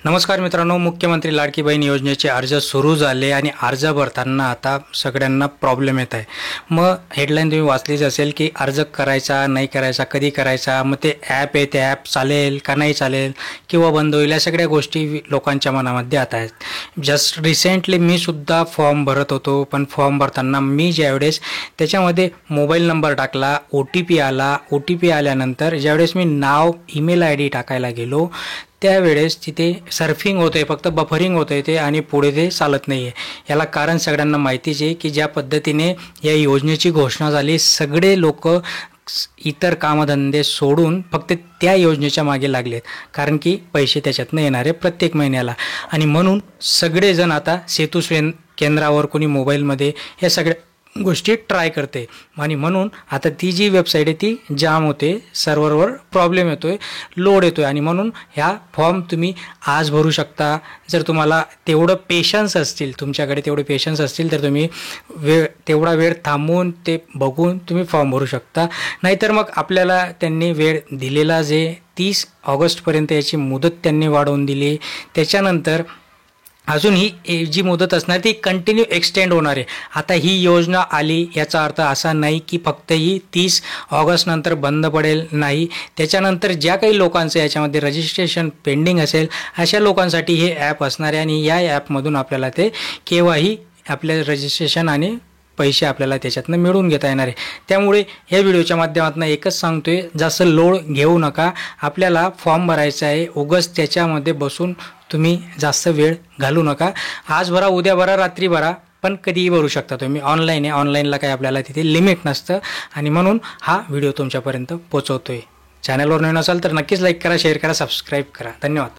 नमस्कार मित्रांनो, मुख्यमंत्री लाडकी बहीण योजनेचे अर्ज सुरू झाले आणि अर्ज भरताना आता सगळ्यांना प्रॉब्लेम येत आहे। मग हेडलाईन तुम्ही वाचलीच असेल की अर्ज करायचा नाही करायचा, कधी करायचा, मग ते ॲप आहे ते ॲप चालेल का नाही चालेल किंवा बंद होईल, या सगळ्या गोष्टी लोकांच्या मनामध्ये आता आहेत। जस्ट रिसेंटली मी सुद्धा फॉर्म भरत होतो, पण फॉर्म भरताना मी ज्यावेळेस त्याच्यामध्ये मोबाईल नंबर टाकला, OTP आला, OTP आल्यानंतर ज्यावेळेस मी नाव ईमेल ID टाकायला गेलो त्यावेळेस तिथे सर्फिंग होते, फक्त बफरिंग होते ते आणि पुढे ते चालत नाही आहे। याला कारण सगळ्यांना माहितीच आहे की ज्या पद्धतीने या योजनेची घोषणा झाली, सगळे लोक इतर कामधंदे सोडून फक्त त्या योजनेच्या मागे लागलेत, कारण की पैसे त्याच्यातनं येणारे प्रत्येक महिन्याला। आणि म्हणून सगळेजण आता सेतू केंद्रावर कोणी मोबाईलमध्ये या सगळ्या गोष्टी ट्राय करते आणि म्हणून आता ती जी वेबसाईट आहे ती जाम होते, सर्व्हरवर प्रॉब्लेम येतोय, लोड येतोय आणि म्हणून ह्या फॉर्म तुम्ही आज भरू शकता। जर तुम्हाला तेवढं पेशन्स असतील, तुमच्याकडे तेवढे पेशन्स असतील तर तुम्ही तेवढा वेळ थांबून ते बघून तुम्ही फॉर्म भरू शकता। नाहीतर मग आपल्याला त्यांनी वेळ दिलेला जे 30 ऑगस्टपर्यंत याची मुदत त्यांनी वाढवून दिली, त्याच्यानंतर अजून ही जी मुदत असणार ती कंटिन्यू एक्सटेंड होणार आहे। आता ही योजना आली याचा अर्थ असा नाही की फक्त ही 30 ऑगस्ट नंतर बंद पडेल, नाही, त्याच्यानंतर ज्या काही लोकांचं याच्यामध्ये रजिस्ट्रेशन पेंडिंग असेल अशा लोकांसाठी हे ॲप असणार आहे आणि या ॲपमधून आपल्याला ते केव्हाही आपल्या रजिस्ट्रेशन आणि पैसे आपल्याला त्याच्यातनं मिळवून घेता येणार आहे। त्यामुळे या व्हिडिओच्या माध्यमातून एकच सांगतोय, जास्त लोड घेऊ नका, आपल्याला फॉर्म भरायचा आहे, उगाच त्याच्यामध्ये बसून तुम्ही जास्त वेळ घालू नका। आज भरा, उद्या भरा, रात्री भरा, पण कधीही भरू शकता तुम्ही। ऑनलाईन आहे, ऑनलाईनला काही आपल्याला तिथे लिमिट नसतं आणि म्हणून हा व्हिडिओ तुमच्यापर्यंत पोहोचवतोय। चॅनलवर नवीन असाल तर नक्कीच लाईक करा, शेअर करा, सबस्क्राईब करा। धन्यवाद।